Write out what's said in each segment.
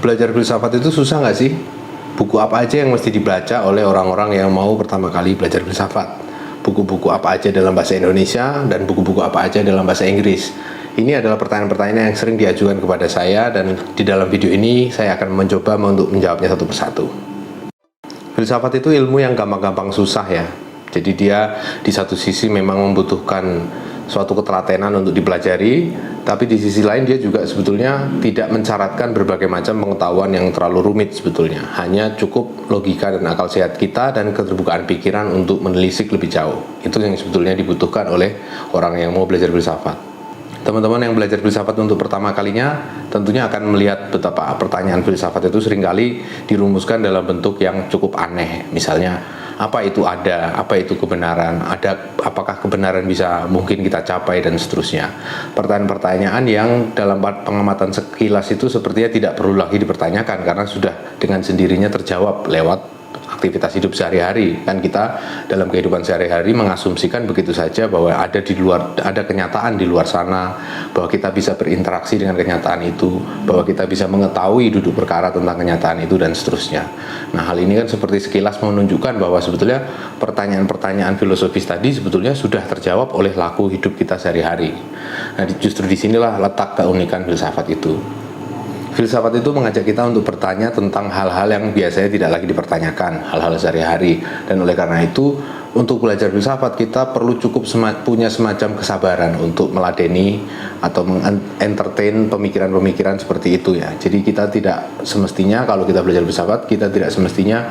Belajar filsafat itu susah nggak sih? Buku apa aja yang mesti dibaca oleh orang-orang yang mau pertama kali belajar filsafat? Buku-buku apa aja dalam bahasa Indonesia dan buku-buku apa aja dalam bahasa Inggris? Ini adalah pertanyaan-pertanyaan yang sering diajukan kepada saya, dan di dalam video ini saya akan mencoba untuk menjawabnya satu persatu. Filsafat itu ilmu yang gampang-gampang susah ya. Jadi dia di satu sisi memang membutuhkan suatu ketelatenan untuk dipelajari, tapi di sisi lain dia juga sebetulnya tidak mensyaratkan berbagai macam pengetahuan yang terlalu rumit sebetulnya. Hanya cukup logika dan akal sehat kita dan keterbukaan pikiran untuk menelisik lebih jauh. Itu yang sebetulnya dibutuhkan oleh orang yang mau belajar filsafat. Teman-teman yang belajar filsafat untuk pertama kalinya tentunya akan melihat betapa pertanyaan filsafat itu seringkali dirumuskan dalam bentuk yang cukup aneh. Misalnya, apa itu ada, apa itu kebenaran, apakah kebenaran bisa mungkin kita capai, dan seterusnya. Pertanyaan-pertanyaan yang dalam pengamatan sekilas itu sepertinya tidak perlu lagi dipertanyakan karena sudah dengan sendirinya terjawab lewat aktivitas hidup sehari-hari. Kan kita dalam kehidupan sehari-hari mengasumsikan begitu saja bahwa ada kenyataan di luar sana, bahwa kita bisa berinteraksi dengan kenyataan itu, bahwa kita bisa mengetahui duduk perkara tentang kenyataan itu, dan seterusnya. Nah, hal ini kan seperti sekilas menunjukkan bahwa sebetulnya pertanyaan-pertanyaan filosofis tadi sebetulnya sudah terjawab oleh laku hidup kita sehari-hari. Nah, justru disinilah letak keunikan filsafat itu. Filsafat itu mengajak kita untuk bertanya tentang hal-hal yang biasanya tidak lagi dipertanyakan, hal-hal sehari-hari. Dan oleh karena itu, untuk belajar filsafat kita perlu cukup punya semacam kesabaran untuk meladeni atau mengentertain pemikiran-pemikiran seperti itu ya. Jadi kita tidak semestinya, kalau kita belajar filsafat, kita tidak semestinya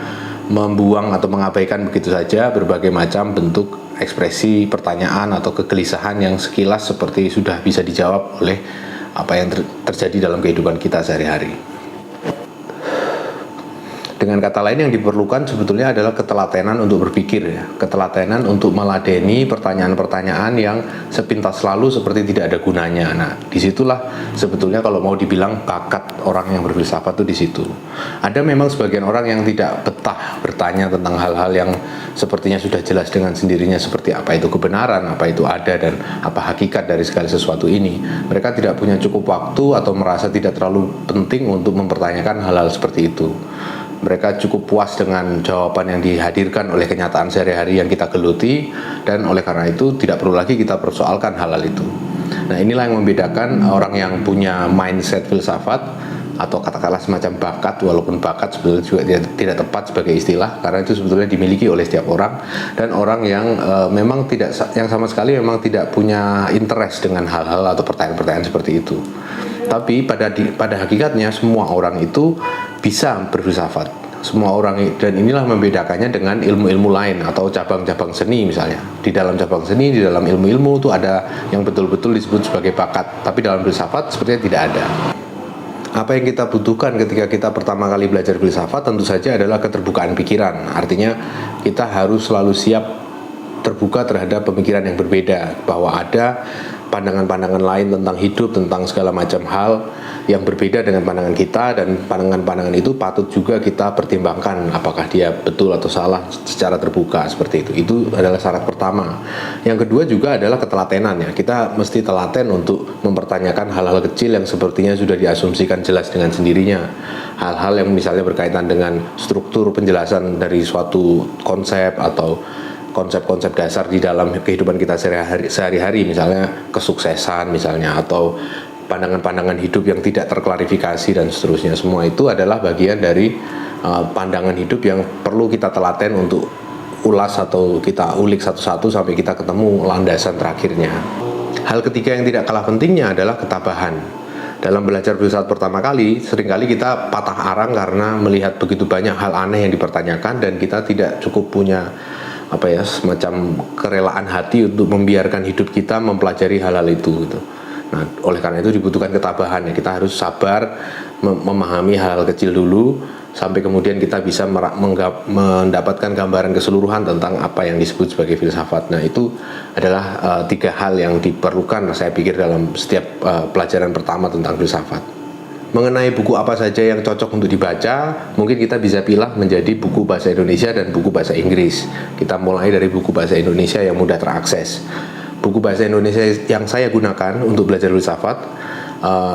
membuang atau mengabaikan begitu saja berbagai macam bentuk ekspresi pertanyaan atau kegelisahan yang sekilas seperti sudah bisa dijawab oleh apa yang terjadi dalam kehidupan kita sehari-hari. Dengan kata lain, yang diperlukan sebetulnya adalah ketelatenan untuk berpikir ya, ketelatenan untuk meladeni pertanyaan-pertanyaan yang sepintas lalu seperti tidak ada gunanya. Nah, disitulah sebetulnya kalau mau dibilang bakat orang yang berfilsafat itu di situ. Ada memang sebagian orang yang tidak betah bertanya tentang hal-hal yang sepertinya sudah jelas dengan sendirinya, seperti apa itu kebenaran, apa itu ada, dan apa hakikat dari segala sesuatu ini. Mereka tidak punya cukup waktu atau merasa tidak terlalu penting untuk mempertanyakan hal-hal seperti itu. Mereka cukup puas dengan jawaban yang dihadirkan oleh kenyataan sehari-hari yang kita geluti, dan oleh karena itu tidak perlu lagi kita persoalkan hal-hal itu. Nah, inilah yang membedakan orang yang punya mindset filsafat, atau katakanlah semacam bakat, walaupun bakat sebetulnya juga tidak tepat sebagai istilah, karena itu sebetulnya dimiliki oleh setiap orang, dan orang yang memang tidak, yang sama sekali memang tidak punya interest dengan hal-hal atau pertanyaan-pertanyaan seperti itu. Tapi pada hakikatnya semua orang itu bisa berfilsafat, semua orang, dan inilah membedakannya dengan ilmu-ilmu lain atau cabang-cabang seni. Misalnya di dalam cabang seni, di dalam ilmu-ilmu itu ada yang betul-betul disebut sebagai bakat, tapi dalam filsafat sepertinya tidak ada. Apa yang kita butuhkan ketika kita pertama kali belajar filsafat tentu saja adalah keterbukaan pikiran. Artinya kita harus selalu siap terbuka terhadap pemikiran yang berbeda, bahwa ada pandangan-pandangan lain tentang hidup, tentang segala macam hal yang berbeda dengan pandangan kita, dan pandangan-pandangan itu patut juga kita pertimbangkan apakah dia betul atau salah secara terbuka, seperti itu. Itu adalah syarat pertama. Yang kedua juga adalah ketelatenan ya. Kita mesti telaten untuk mempertanyakan hal-hal kecil yang sepertinya sudah diasumsikan jelas dengan sendirinya. Hal-hal yang misalnya berkaitan dengan struktur penjelasan dari suatu konsep atau konsep-konsep dasar di dalam kehidupan kita sehari-hari, misalnya kesuksesan misalnya, atau pandangan-pandangan hidup yang tidak terklarifikasi, dan seterusnya. Semua itu adalah bagian dari pandangan hidup yang perlu kita telaten untuk ulas atau kita ulik satu-satu sampai kita ketemu landasan terakhirnya. Hal ketiga yang tidak kalah pentingnya adalah ketabahan. Dalam belajar filsafat pertama kali, seringkali kita patah arang karena melihat begitu banyak hal aneh yang dipertanyakan, dan kita tidak cukup punya semacam kerelaan hati untuk membiarkan hidup kita mempelajari hal-hal itu gitu. Nah, oleh karena itu dibutuhkan ketabahan ya. Kita harus sabar memahami hal-hal kecil dulu, sampai kemudian kita bisa mendapatkan gambaran keseluruhan tentang apa yang disebut sebagai filsafat. Nah, itu adalah tiga hal yang diperlukan saya pikir dalam setiap pelajaran pertama tentang filsafat. Mengenai buku apa saja yang cocok untuk dibaca, mungkin kita bisa pilih menjadi buku bahasa Indonesia dan buku bahasa Inggris. Kita mulai dari buku bahasa Indonesia yang mudah terakses. Buku bahasa Indonesia yang saya gunakan untuk belajar filsafat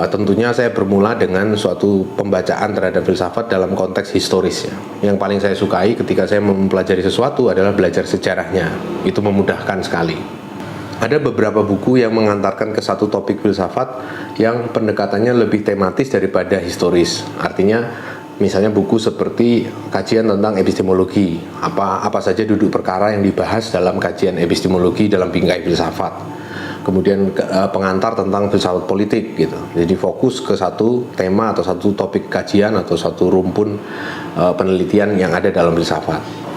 Tentunya saya bermula dengan suatu pembacaan terhadap filsafat dalam konteks historis ya. Yang paling saya sukai ketika saya mempelajari sesuatu adalah belajar sejarahnya. Itu memudahkan sekali. Ada beberapa buku yang mengantarkan ke satu topik filsafat yang pendekatannya lebih tematis daripada historis. Artinya misalnya buku seperti kajian tentang epistemologi, apa saja duduk perkara yang dibahas dalam kajian epistemologi dalam bingkai filsafat. Kemudian pengantar tentang filsafat politik gitu. Jadi fokus ke satu tema atau satu topik kajian atau satu rumpun penelitian yang ada dalam filsafat.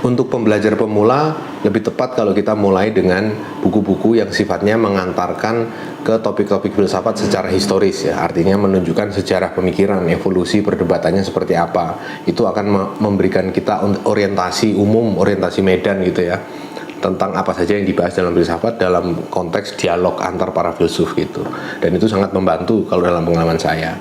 Untuk pembelajar pemula lebih tepat kalau kita mulai dengan buku-buku yang sifatnya mengantarkan ke topik-topik filsafat secara historis ya. Artinya menunjukkan sejarah pemikiran, evolusi perdebatannya seperti apa. Itu akan memberikan kita orientasi umum, orientasi medan gitu ya, tentang apa saja yang dibahas dalam filsafat dalam konteks dialog antar para filsuf gitu. Dan itu sangat membantu kalau dalam pengalaman saya.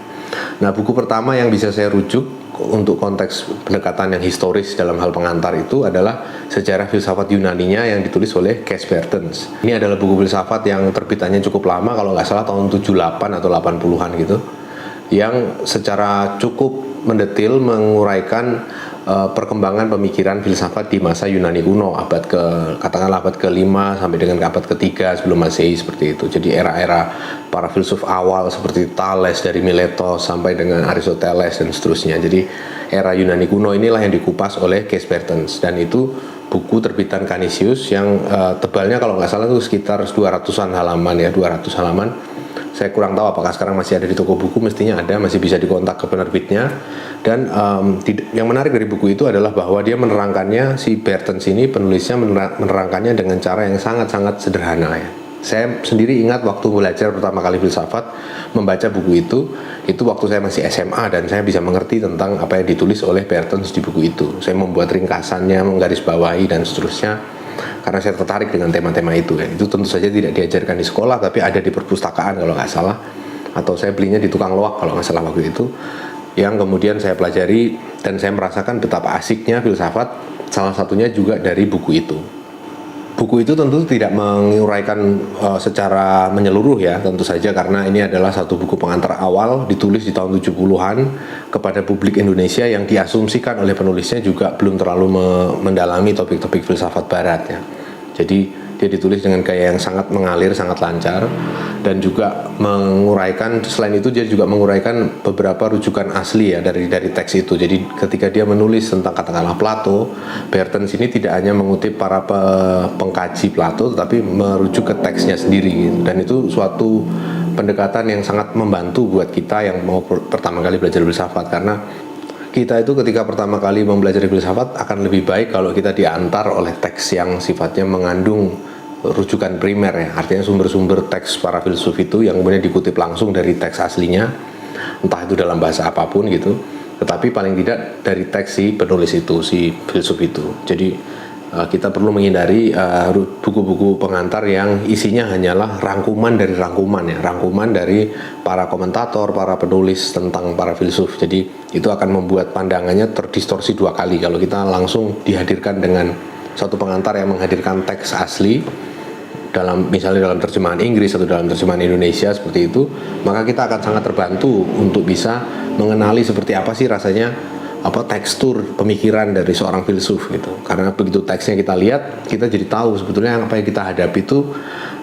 Nah, buku pertama yang bisa saya rujuk untuk konteks pendekatan yang historis dalam hal pengantar itu adalah Sejarah Filsafat Yunaninya yang ditulis oleh Cass Bertens. Ini adalah buku filsafat yang terbitannya cukup lama, kalau nggak salah tahun 78 atau 80-an gitu, yang secara cukup mendetil menguraikan perkembangan pemikiran filsafat di masa Yunani kuno, katakanlah abad ke-5 sampai dengan abad ke-3 sebelum Masehi seperti itu. Jadi era-era para filsuf awal seperti Thales dari Miletos sampai dengan Aristoteles dan seterusnya. Jadi era Yunani kuno inilah yang dikupas oleh Cass Bertens, dan itu buku terbitan Canisius yang tebalnya kalau nggak salah itu sekitar 200-an halaman ya, 200 halaman. Saya kurang tahu apakah sekarang masih ada di toko buku, mestinya ada, masih bisa dikontak ke penerbitnya. Dan yang menarik dari buku itu adalah bahwa dia menerangkannya, si Bertens ini penulisnya menerangkannya dengan cara yang sangat-sangat sederhana ya. Saya sendiri ingat waktu belajar pertama kali filsafat, membaca buku itu waktu saya masih SMA, dan saya bisa mengerti tentang apa yang ditulis oleh Bertens di buku itu. Saya membuat ringkasannya, menggarisbawahi dan seterusnya, karena saya tertarik dengan tema-tema itu ya. Itu tentu saja tidak diajarkan di sekolah, tapi ada di perpustakaan kalau nggak salah, atau saya belinya di tukang loak kalau nggak salah waktu itu, yang kemudian saya pelajari dan saya merasakan betapa asiknya filsafat, salah satunya juga dari buku itu. Buku itu tentu tidak menguraikan secara menyeluruh ya, tentu saja, karena ini adalah satu buku pengantar awal ditulis di tahun 70-an kepada publik Indonesia yang diasumsikan oleh penulisnya juga belum terlalu mendalami topik-topik filsafat barat ya. Jadi dia ditulis dengan gaya yang sangat mengalir, sangat lancar, dan juga menguraikan, selain itu dia juga menguraikan beberapa rujukan asli ya dari teks itu. Jadi ketika dia menulis tentang katakanlah Plato, Bertens ini tidak hanya mengutip para pengkaji Plato, tetapi merujuk ke teksnya sendiri. Dan itu suatu pendekatan yang sangat membantu buat kita yang mau pertama kali belajar filsafat, karena kita itu ketika pertama kali mempelajari filsafat akan lebih baik kalau kita diantar oleh teks yang sifatnya mengandung rujukan primer ya, artinya sumber-sumber teks para filsuf itu yang kemudian dikutip langsung dari teks aslinya, entah itu dalam bahasa apapun gitu, tetapi paling tidak dari teks si penulis itu, si filsuf itu. Jadi kita perlu menghindari buku-buku pengantar yang isinya hanyalah rangkuman dari rangkuman ya, rangkuman dari para komentator, para penulis tentang para filsuf. Jadi itu akan membuat pandangannya terdistorsi dua kali kalau kita langsung dihadirkan dengan suatu pengantar yang menghadirkan teks asli misalnya dalam terjemahan Inggris atau dalam terjemahan Indonesia seperti itu, maka kita akan sangat terbantu untuk bisa mengenali seperti apa sih rasanya tekstur pemikiran dari seorang filsuf gitu. Karena begitu teksnya kita lihat, kita jadi tahu sebetulnya apa yang kita hadapi itu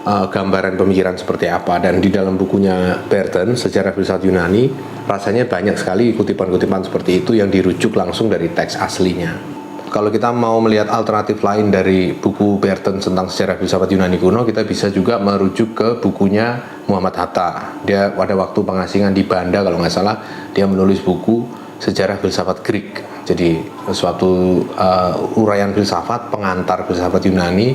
gambaran pemikiran seperti apa. Dan di dalam bukunya Bertens, Sejarah Filsafat Yunani, rasanya banyak sekali kutipan-kutipan seperti itu yang dirujuk langsung dari teks aslinya. Kalau kita mau melihat alternatif lain dari buku Bertens tentang sejarah filsafat Yunani kuno, kita bisa juga merujuk ke bukunya Muhammad Hatta. Dia pada waktu pengasingan di Banda kalau nggak salah, dia menulis buku Sejarah Filsafat Greek. Jadi suatu uraian filsafat, pengantar filsafat Yunani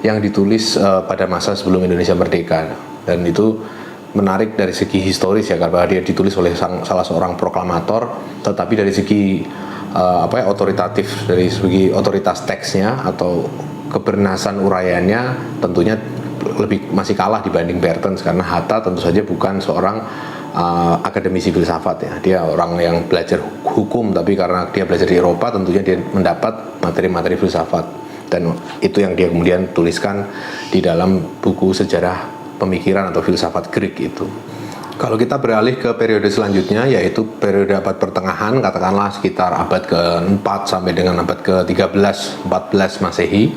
yang ditulis pada masa sebelum Indonesia merdeka. Dan itu menarik dari segi historis ya, karena dia ditulis oleh salah seorang proklamator, tetapi dari segi otoritatif, dari segi otoritas teksnya atau kebernasan uraiannya tentunya masih kalah dibanding Bertens, karena Hatta tentu saja bukan seorang akademisi filsafat ya. Dia orang yang belajar hukum, tapi karena dia belajar di Eropa tentunya dia mendapat materi-materi filsafat, dan itu yang dia kemudian tuliskan di dalam buku Sejarah Pemikiran atau Filsafat Greek itu. Kalau kita beralih ke periode selanjutnya, yaitu periode abad pertengahan, katakanlah sekitar abad ke-4 sampai dengan abad ke-13, 14 Masehi,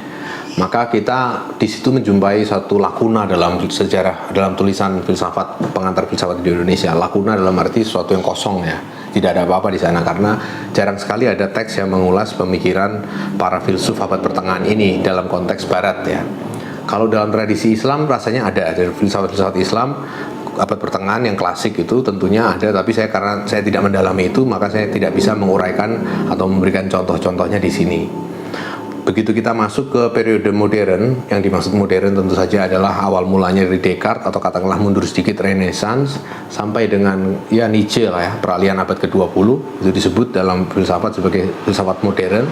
maka kita di situ menjumpai satu lakuna dalam sejarah, dalam tulisan filsafat, pengantar filsafat di Indonesia. Lakuna dalam arti sesuatu yang kosong ya, tidak ada apa-apa di sana, karena jarang sekali ada teks yang mengulas pemikiran para filsuf abad pertengahan ini dalam konteks Barat ya. Kalau dalam tradisi Islam rasanya ada filsafat-filsafat Islam abad pertengahan yang klasik itu tentunya ada, tapi karena saya tidak mendalami itu, maka saya tidak bisa menguraikan atau memberikan contoh-contohnya di sini. Begitu kita masuk ke periode modern, yang dimaksud modern tentu saja adalah awal mulanya dari Descartes atau katakanlah mundur sedikit Renaissance sampai dengan ya Nietzsche lah ya, peralihan abad ke-20, itu disebut dalam filsafat sebagai filsafat modern.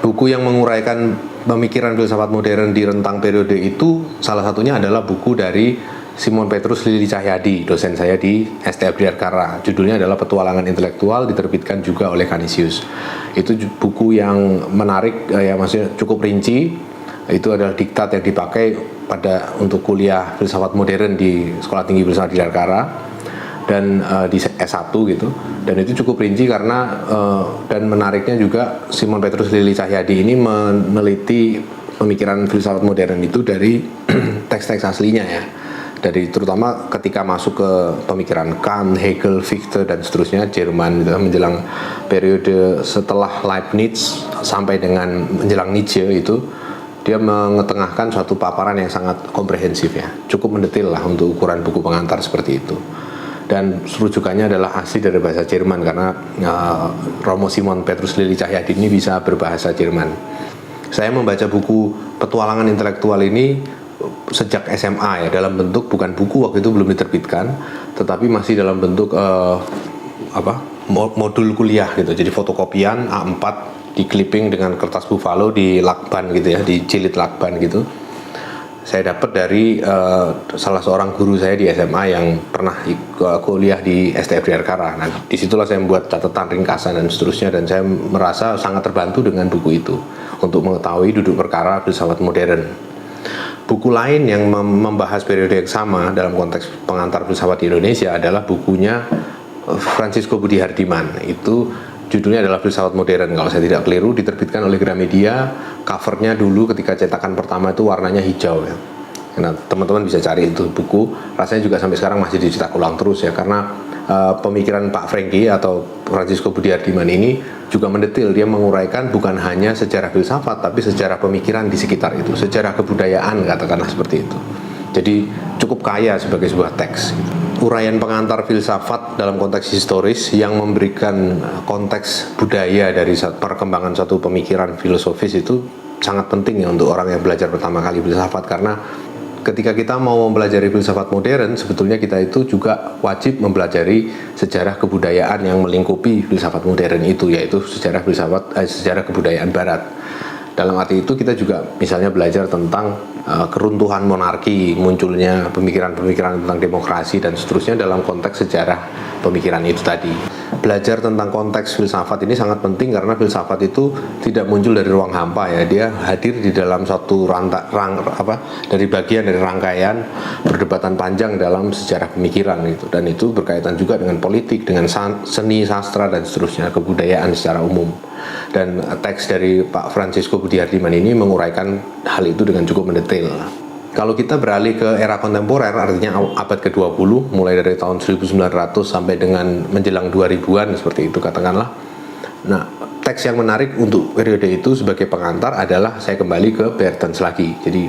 Buku yang menguraikan pemikiran filsafat modern di rentang periode itu salah satunya adalah buku dari Simon Petrus Lili Cahyadi, dosen saya di STF Bidakara. Judulnya adalah Petualangan Intelektual, diterbitkan juga oleh Canisius. Itu buku yang menarik, ya maksudnya cukup rinci. Itu adalah diktat yang dipakai untuk kuliah filsafat modern di Sekolah Tinggi Filsafat Bidakara dan di S1 gitu. Dan itu cukup rinci karena dan menariknya juga Simon Petrus Lili Cahyadi ini meneliti pemikiran filsafat modern itu dari teks-teks aslinya ya. Dari terutama ketika masuk ke pemikiran Kant, Hegel, Fichte dan seterusnya Jerman gitu, menjelang periode setelah Leibniz sampai dengan menjelang Nietzsche itu dia mengetengahkan suatu paparan yang sangat komprehensif ya, cukup mendetail lah untuk ukuran buku pengantar seperti itu. Dan rujukannya adalah asli dari bahasa Jerman karena Romo Simon Petrus Lili Cahyadi ini bisa berbahasa Jerman. Saya membaca buku Petualangan Intelektual ini sejak SMA ya, dalam bentuk bukan buku, waktu itu belum diterbitkan, tetapi masih dalam bentuk modul kuliah gitu. Jadi fotokopian A4 di clipping dengan kertas buffalo di lakban gitu ya, di jilid lakban gitu. Saya dapat dari salah seorang guru saya di SMA yang pernah kuliah di STF Bidakara. Nah, disitulah saya membuat catatan ringkasan dan seterusnya, dan saya merasa sangat terbantu dengan buku itu untuk mengetahui duduk perkara filsafat modern. Buku lain yang membahas periode yang sama dalam konteks pengantar filsafat di Indonesia adalah bukunya Francisco Budi Hardiman. Itu judulnya adalah Filsafat Modern kalau saya tidak keliru, diterbitkan oleh Gramedia. Covernya dulu ketika cetakan pertama itu warnanya hijau ya. Nah, teman-teman bisa cari itu buku. Rasanya juga sampai sekarang masih dicetak ulang terus ya, karena pemikiran Pak Franky atau Francisco Budi Hardiman ini juga mendetail. Dia menguraikan bukan hanya sejarah filsafat, tapi sejarah pemikiran di sekitar itu, sejarah kebudayaan katakanlah seperti itu. Jadi cukup kaya sebagai sebuah teks. Uraian pengantar filsafat dalam konteks historis yang memberikan konteks budaya dari perkembangan suatu pemikiran filosofis itu sangat penting ya untuk orang yang belajar pertama kali filsafat, karena ketika kita mau mempelajari filsafat modern, sebetulnya kita itu juga wajib mempelajari sejarah kebudayaan yang melingkupi filsafat modern itu, yaitu sejarah kebudayaan Barat. Dalam arti itu kita juga misalnya belajar tentang keruntuhan monarki, munculnya pemikiran-pemikiran tentang demokrasi dan seterusnya dalam konteks sejarah pemikiran itu tadi. Belajar tentang konteks filsafat ini sangat penting karena filsafat itu tidak muncul dari ruang hampa ya, dia hadir di dalam suatu dari bagian dari rangkaian perdebatan panjang dalam sejarah pemikiran gitu, dan itu berkaitan juga dengan politik, dengan seni, sastra dan seterusnya, kebudayaan secara umum. Dan teks dari Pak Francisco Budi Hardiman ini menguraikan hal itu dengan cukup mendetail. Kalau kita beralih ke era kontemporer, artinya abad ke-20, mulai dari tahun 1900 sampai dengan menjelang 2000-an seperti itu katakanlah. Nah, teks yang menarik untuk periode itu sebagai pengantar adalah saya kembali ke Bertens lagi. Jadi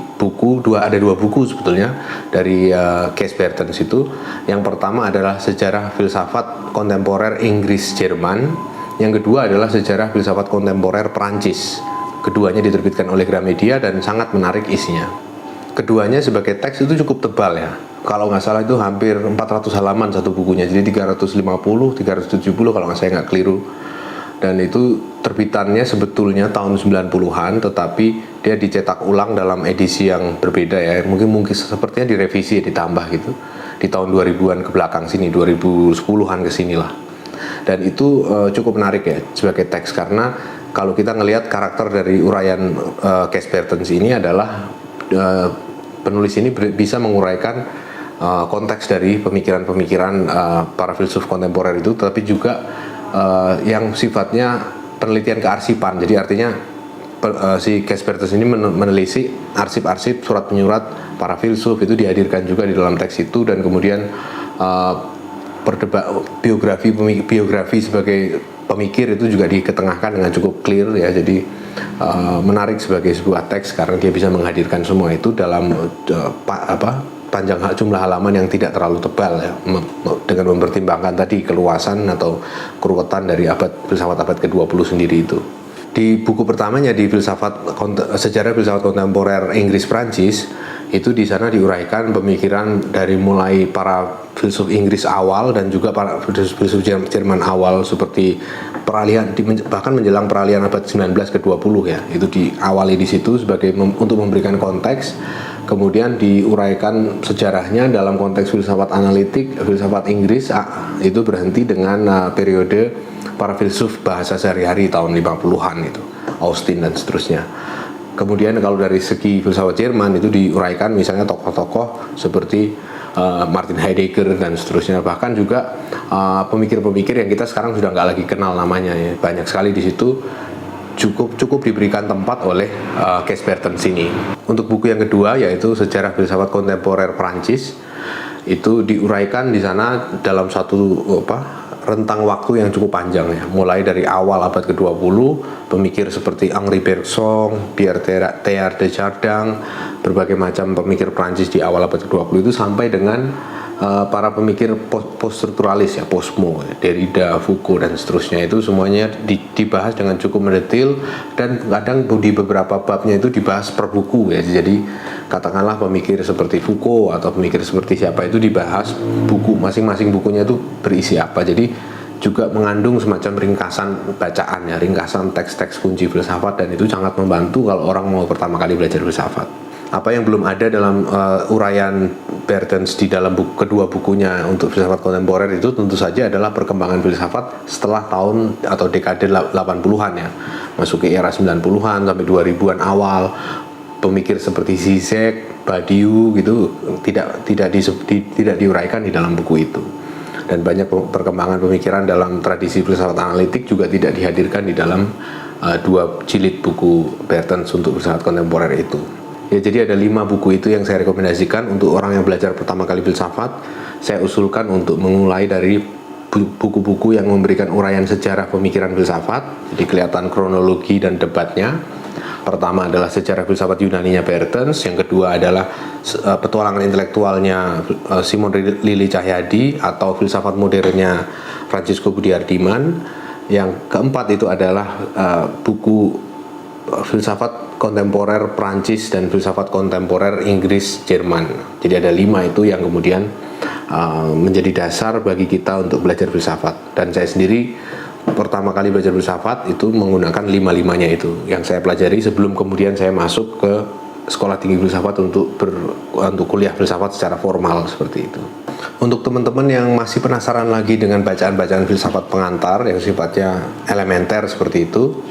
ada dua buku sebetulnya dari Kees Bertens itu. Yang pertama adalah Sejarah Filsafat Kontemporer Inggris-Jerman. Yang kedua adalah Sejarah Filsafat Kontemporer Prancis. Keduanya diterbitkan oleh Gramedia dan sangat menarik isinya. Keduanya sebagai teks itu cukup tebal ya. Kalau nggak salah itu hampir 400 halaman satu bukunya. Jadi 350, 370 kalau saya nggak keliru. Dan itu terbitannya sebetulnya tahun 90-an, tetapi dia dicetak ulang dalam edisi yang berbeda ya. Mungkin sepertinya direvisi, ditambah gitu. Di tahun 2000-an ke belakang sini, 2010-an ke sinilah. Dan itu cukup menarik ya sebagai teks, karena kalau kita ngelihat karakter dari uraian Kees Bertens ini adalah penulis ini bisa menguraikan konteks dari pemikiran-pemikiran para filsuf kontemporer itu, tapi juga yang sifatnya penelitian kearsipan. Jadi artinya si Caspertus ini menelisik arsip-arsip surat menyurat para filsuf, itu dihadirkan juga di dalam teks itu, dan kemudian biografi sebagai pemikir itu juga diketengahkan dengan cukup clear ya. Jadi menarik sebagai sebuah teks karena dia bisa menghadirkan semua itu dalam panjang jumlah halaman yang tidak terlalu tebal ya, dengan mempertimbangkan tadi keluasan atau keruwetan dari filsafat abad ke-20 sendiri itu. Di buku pertamanya, di sejarah filsafat kontemporer Inggris-Prancis, itu di sana diuraikan pemikiran dari mulai para filsuf Inggris awal dan juga para filsuf Jerman awal, seperti peralihan bahkan menjelang peralihan abad 19 ke 20 ya. Itu diawali di situ sebagai untuk memberikan konteks, kemudian diuraikan sejarahnya dalam konteks filsafat analitik. Filsafat Inggris itu berhenti dengan periode para filsuf bahasa sehari-hari tahun 50-an itu, Austin dan seterusnya. Kemudian kalau dari segi filsafat Jerman itu diuraikan misalnya tokoh-tokoh seperti Martin Heidegger dan seterusnya, bahkan juga pemikir-pemikir yang kita sekarang sudah nggak lagi kenal namanya ya. Banyak sekali di situ cukup diberikan tempat oleh Caspertens ini. Untuk buku yang kedua, yaitu Sejarah Filsafat Kontemporer Prancis, itu diuraikan di sana dalam satu rentang waktu yang cukup panjang ya, mulai dari awal abad ke-20, pemikir seperti Henri Bergson, Pierre Teilhard de Chardin, berbagai macam pemikir Prancis di awal abad ke-20 itu, sampai dengan para pemikir post-strukturalis ya, Posmo, Derrida, Foucault dan seterusnya. Itu semuanya dibahas dengan cukup mendetail, dan kadang di beberapa babnya itu dibahas per buku ya. Jadi katakanlah pemikir seperti Foucault atau pemikir seperti siapa itu dibahas buku, masing-masing bukunya itu berisi apa. Jadi juga mengandung semacam ringkasan bacaan ya, ringkasan teks-teks kunci filsafat, dan itu sangat membantu kalau orang mau pertama kali belajar filsafat. Apa yang belum ada dalam uraian Bertens di dalam kedua bukunya untuk filsafat kontemporer itu tentu saja adalah perkembangan filsafat setelah tahun atau dekade 80-an ya, masuk ke era 90-an sampai 2000-an awal. Pemikir seperti Zizek, Badiou gitu tidak diuraikan di dalam buku itu. Dan banyak perkembangan pemikiran dalam tradisi filsafat analitik juga tidak dihadirkan di dalam dua jilid buku Bertens untuk filsafat kontemporer itu. Ya, jadi ada 5 buku itu yang saya rekomendasikan untuk orang yang belajar pertama kali filsafat. Saya usulkan untuk memulai dari buku-buku yang memberikan uraian sejarah pemikiran filsafat, jadi kelihatan kronologi dan debatnya. Pertama adalah Sejarah Filsafat Yunaninya Bertens, yang kedua adalah petualangan intelektualnya Simon Lili Cahyadi atau filsafat modernnya Francisco Budiardiman. Yang keempat itu adalah buku filsafat kontemporer Prancis dan filsafat kontemporer Inggris Jerman. Jadi ada 5 itu yang kemudian menjadi dasar bagi kita untuk belajar filsafat. Dan saya sendiri pertama kali belajar filsafat itu menggunakan 5-5-nya itu yang saya pelajari sebelum kemudian saya masuk ke sekolah tinggi filsafat untuk kuliah filsafat secara formal seperti itu. Untuk teman-teman yang masih penasaran lagi dengan bacaan-bacaan filsafat pengantar yang sifatnya elementer seperti itu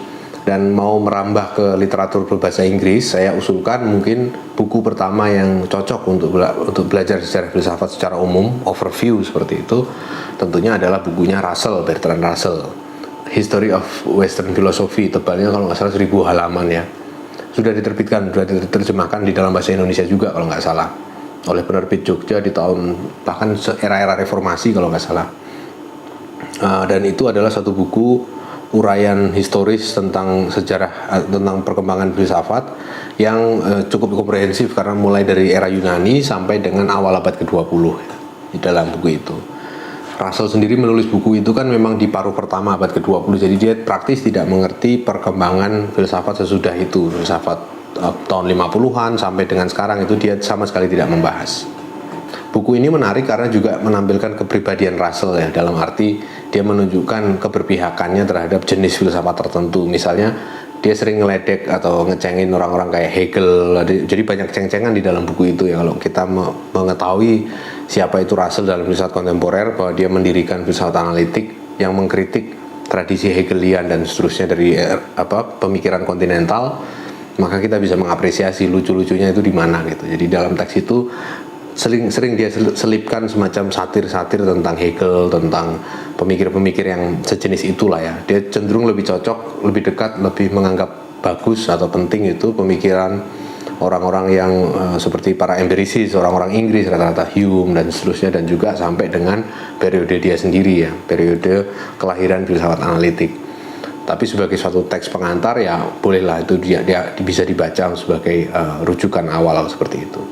dan mau merambah ke literatur berbahasa Inggris, saya usulkan mungkin buku pertama yang cocok untuk belajar sejarah filsafat secara umum, overview seperti itu, tentunya adalah bukunya Bertrand Russell, History of Western Philosophy. Tebalnya kalau nggak salah 1000 halaman ya. Sudah diterbitkan, sudah diterjemahkan di dalam bahasa Indonesia juga kalau nggak salah oleh penerbit Jogja di tahun bahkan era-era reformasi kalau nggak salah. Dan itu adalah satu buku uraian historis tentang sejarah, tentang perkembangan filsafat yang cukup komprehensif karena mulai dari era Yunani sampai dengan awal abad ke-20 ya, di dalam buku itu. Russell sendiri menulis buku itu kan memang di paruh pertama abad ke-20, jadi dia praktis tidak mengerti perkembangan filsafat sesudah itu. Filsafat tahun 50-an sampai dengan sekarang itu dia sama sekali tidak membahas. Buku ini menarik karena juga menampilkan kepribadian Russell ya, dalam arti dia menunjukkan keberpihakannya terhadap jenis filsafat tertentu. Misalnya dia sering ngeledek atau ngecengin orang-orang kayak Hegel. Jadi banyak ceng-cengan di dalam buku itu ya. Kalau kita mengetahui siapa itu Russell dalam filsafat kontemporer, bahwa dia mendirikan filsafat analitik yang mengkritik tradisi Hegelian dan seterusnya dari pemikiran kontinental, maka kita bisa mengapresiasi lucu-lucunya itu di mana gitu. Jadi dalam teks itu sering dia selipkan semacam satir-satir tentang Hegel, tentang pemikir-pemikir yang sejenis itulah ya. Dia cenderung lebih cocok, lebih dekat, lebih menganggap bagus atau penting itu pemikiran orang-orang yang seperti para empirisis, orang-orang Inggris rata-rata Hume dan seterusnya, dan juga sampai dengan periode dia sendiri ya, periode kelahiran filsafat analitik. Tapi sebagai suatu teks pengantar ya bolehlah itu dia bisa dibaca sebagai rujukan awal seperti itu.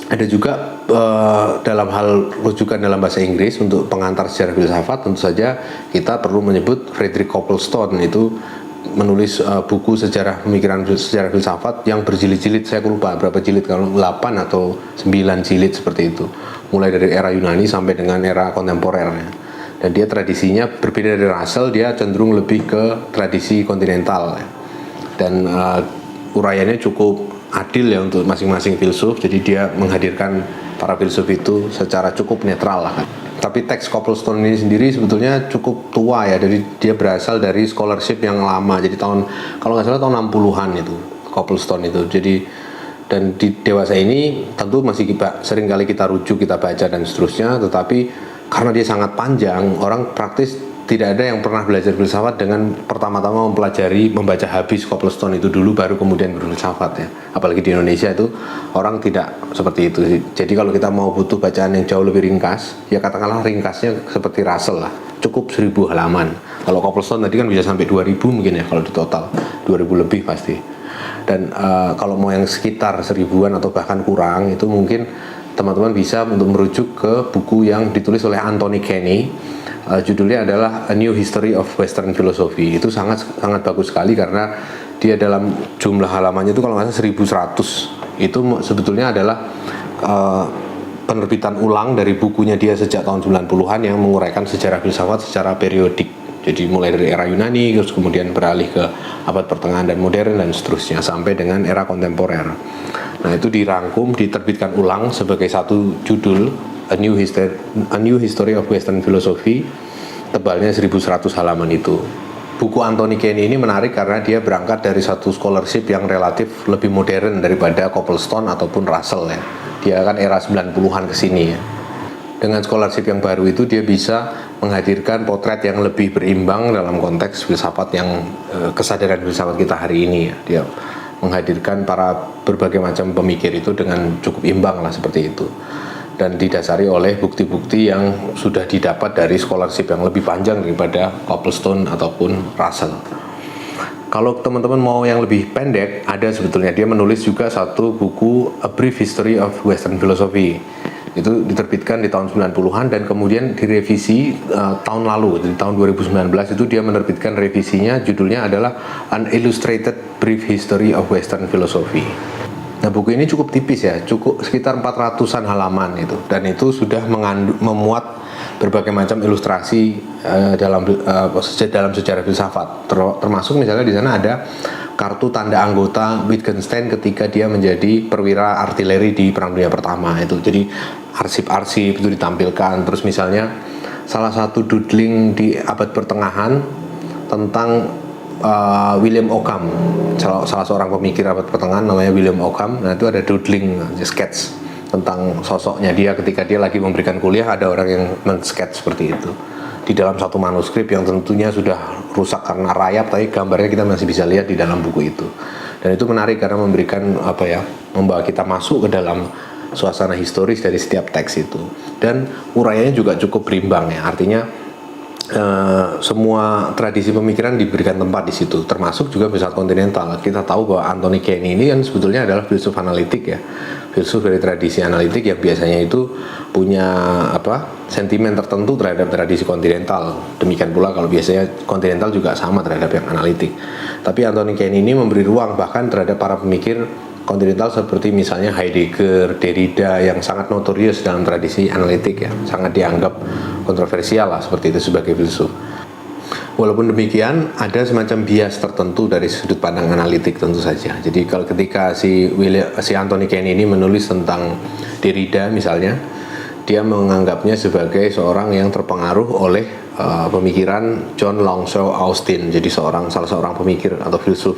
Ada juga dalam hal rujukan dalam bahasa Inggris untuk pengantar sejarah filsafat, tentu saja kita perlu menyebut Frederick Coplestone, itu menulis buku sejarah pemikiran sejarah filsafat yang berjilid-jilid, saya lupa berapa jilid, kalau 8 atau 9 jilid seperti itu, mulai dari era Yunani sampai dengan era kontemporer ya. Dan dia tradisinya berbeda dari Russell, dia cenderung lebih ke tradisi kontinental ya. Dan uraiannya cukup adil ya untuk masing-masing filsuf, jadi dia menghadirkan para filsuf itu secara cukup netral lah kan. Tapi teks Coplestone ini sendiri sebetulnya cukup tua ya, jadi dia berasal dari scholarship yang lama, jadi tahun, kalau nggak salah tahun 60-an itu Coplestone itu. Jadi dan di dewasa ini tentu masih sering kali kita rujuk, kita baca dan seterusnya, tetapi karena dia sangat panjang, orang praktis tidak ada yang pernah belajar filsafat dengan pertama-tama mempelajari, membaca habis Coplestone itu dulu baru kemudian berfilsafat ya. Apalagi di Indonesia itu orang tidak seperti itu. Jadi kalau kita mau butuh bacaan yang jauh lebih ringkas, ya katakanlah ringkasnya seperti Russell lah, cukup 1000 halaman. Kalau Coplestone tadi kan bisa sampai 2000 mungkin ya, kalau di total 2000 lebih pasti. Dan kalau mau yang sekitar 1000-an atau bahkan kurang, itu mungkin teman-teman bisa untuk merujuk ke buku yang ditulis oleh Anthony Kenny. Judulnya adalah A New History of Western Philosophy. Itu sangat bagus sekali karena dia dalam jumlah halamannya itu kalau nggak salah 1100. Itu sebetulnya adalah penerbitan ulang dari bukunya dia sejak tahun 90-an yang menguraikan sejarah filsafat secara periodik. Jadi mulai dari era Yunani, terus kemudian beralih ke abad pertengahan dan modern dan seterusnya sampai dengan era kontemporer. Nah itu dirangkum, diterbitkan ulang sebagai satu judul, A New History of Western Philosophy, tebalnya 1100 halaman itu. Buku Anthony Kenny ini menarik karena dia berangkat dari satu scholarship yang relatif lebih modern daripada Coplestone ataupun Russell ya. Dia kan era 90-an ke sini ya. Dengan scholarship yang baru itu dia bisa menghadirkan potret yang lebih berimbang dalam konteks filsafat yang kesadaran filsafat kita hari ini ya. Dia menghadirkan para berbagai macam pemikir itu dengan cukup imbang lah seperti itu. Dan didasari oleh bukti-bukti yang sudah didapat dari scholarship yang lebih panjang daripada Coplestone ataupun Russell. Kalau teman-teman mau yang lebih pendek, ada sebetulnya dia menulis juga satu buku A Brief History of Western Philosophy. Itu diterbitkan di tahun 90-an dan kemudian direvisi tahun lalu, di tahun 2019 itu dia menerbitkan revisinya, judulnya adalah An Illustrated Brief History of Western Philosophy. Nah buku ini cukup tipis ya, cukup sekitar 400-an halaman itu, dan itu sudah memuat berbagai macam ilustrasi dalam sejarah filsafat, termasuk misalnya di sana ada kartu tanda anggota Wittgenstein ketika dia menjadi perwira artileri di Perang Dunia Pertama itu, jadi arsip-arsip itu ditampilkan. Terus misalnya salah satu doodling di abad pertengahan tentang William Ockham, salah seorang pemikir abad pertengahan namanya William Ockham. Nah itu ada doodling, sketch tentang sosoknya dia ketika dia lagi memberikan kuliah, ada orang yang men-sketch seperti itu di dalam satu manuskrip yang tentunya sudah rusak karena rayap, tapi gambarnya kita masih bisa lihat di dalam buku itu. Dan itu menarik karena memberikan membawa kita masuk ke dalam suasana historis dari setiap teks itu. Dan uraiannya juga cukup berimbang ya, artinya semua tradisi pemikiran diberikan tempat di situ, termasuk juga filsafat kontinental. Kita tahu bahwa Anthony Kenny ini kan sebetulnya adalah filsuf analitik ya, filsuf dari tradisi analitik yang biasanya itu punya sentimen tertentu terhadap tradisi kontinental. Demikian pula kalau biasanya kontinental juga sama terhadap yang analitik. Tapi Anthony Kenny ini memberi ruang bahkan terhadap para pemikir kontinental seperti misalnya Heidegger, Derrida yang sangat notorius dalam tradisi analitik ya, sangat dianggap kontroversial lah seperti itu sebagai filsuf. Walaupun demikian ada semacam bias tertentu dari sudut pandang analitik tentu saja. Jadi kalau ketika si Anthony Kenny ini menulis tentang Derrida misalnya, dia menganggapnya sebagai seorang yang terpengaruh oleh pemikiran John Longshore Austin. Jadi salah seorang pemikir atau filsuf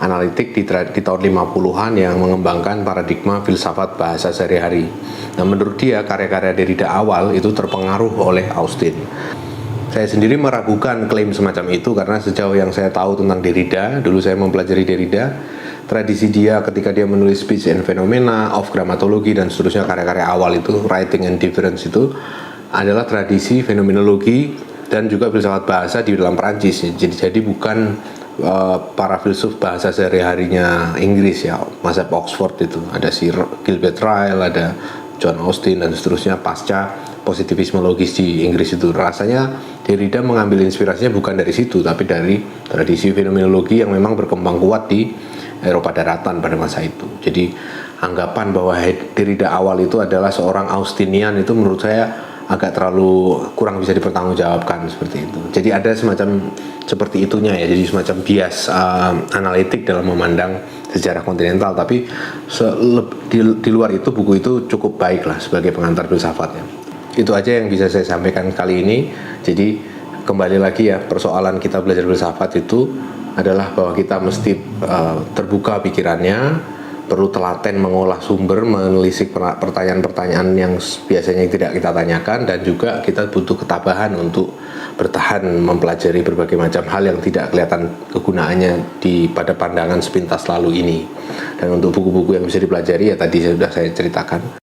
analitik di tahun 50-an yang mengembangkan paradigma filsafat bahasa sehari-hari. Nah, menurut dia karya-karya Derrida awal itu terpengaruh oleh Austin. Saya sendiri meragukan klaim semacam itu karena sejauh yang saya tahu tentang Derrida, dulu saya mempelajari Derrida, tradisi dia ketika dia menulis Speech and Phenomena, Of Grammatology dan seterusnya, karya-karya awal itu, Writing and Difference itu adalah tradisi fenomenologi dan juga filsafat bahasa di dalam Perancis. Jadi bukan para filsuf bahasa sehari-harinya Inggris ya, mazhab Oxford itu. Ada si Gilbert Ryle, ada John Austin dan seterusnya pasca positivisme logis di Inggris itu. Rasanya Derrida mengambil inspirasinya bukan dari situ, tapi dari tradisi fenomenologi yang memang berkembang kuat di Eropa daratan pada masa itu. Jadi anggapan bahwa Derrida awal itu adalah seorang Austinian itu menurut saya agak terlalu kurang bisa dipertanggungjawabkan seperti itu. Jadi ada semacam seperti itunya ya, jadi semacam bias analitik dalam memandang sejarah kontinental. Tapi di luar itu buku itu cukup baik lah sebagai pengantar filsafatnya. Itu aja yang bisa saya sampaikan kali ini. Jadi kembali lagi ya, persoalan kita belajar filsafat itu adalah bahwa kita mesti terbuka pikirannya, perlu telaten mengolah sumber, menelisik pertanyaan-pertanyaan yang biasanya tidak kita tanyakan, dan juga kita butuh ketabahan untuk bertahan mempelajari berbagai macam hal yang tidak kelihatan kegunaannya pada pandangan sepintas lalu ini. Dan untuk buku-buku yang bisa dipelajari ya tadi sudah saya ceritakan.